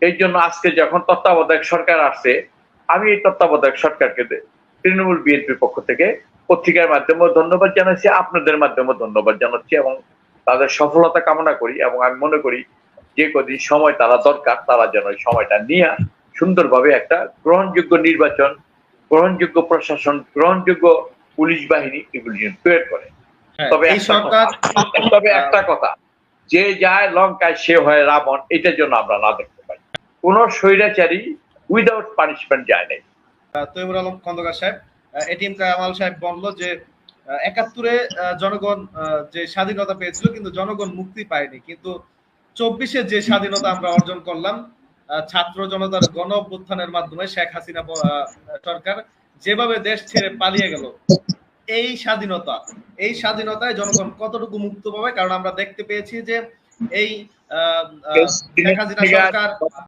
এই জন্য আজকে যখন তত্ত্বাবধায়ক সরকার আসছে, আমি এই তত্ত্বাবধায়ক সরকারকে তৃণমূল বিএনপির পক্ষ থেকে পত্রিকার মাধ্যমেও ধন্যবাদ জানাচ্ছি, আপনাদের মাধ্যমেও ধন্যবাদ জানাচ্ছি এবং তাদের সফলতা কামনা করি। এবং আমি মনে করি যে কদিন সময় তারা দরকার, তারা যেন এই সময়টা নিয়ে সুন্দরভাবে একটা গ্রহণযোগ্য নির্বাচন, গ্রহণযোগ্য প্রশাসন, গ্রহণযোগ্য পুলিশ বাহিনী এগুলি তৈরি করে। তবে একটা কথা, যে যায় লঙ্কায় সে হয় রাবণ, এটার জন্য আমরা না দেখতে পাই। কোন স্বৈরাচারী উইদাউট পানিশমেন্ট যায় নাই। তৈমুর আলম খন্দকার সাহেব, এটিএম কামাল সাহেব বলল যে ৭১-এ জনগণ যে স্বাধীনতা পেয়েছিল কিন্তু জনগণ মুক্তি পায়নি, কিন্তু ২৪-এ যে স্বাধীনতা আমরা অর্জন করলাম ছাত্র জনতার গণ অভ্যুত্থানের মাধ্যমে, শেখ হাসিনা সরকার যেভাবে দেশ ছেড়ে পালিয়ে গেল, এই স্বাধীনতায় জনগণ কতটুকু মুক্ত পাবে? কারণ আমরা দেখতে পেয়েছি যে এই শেখ হাসিনা সরকার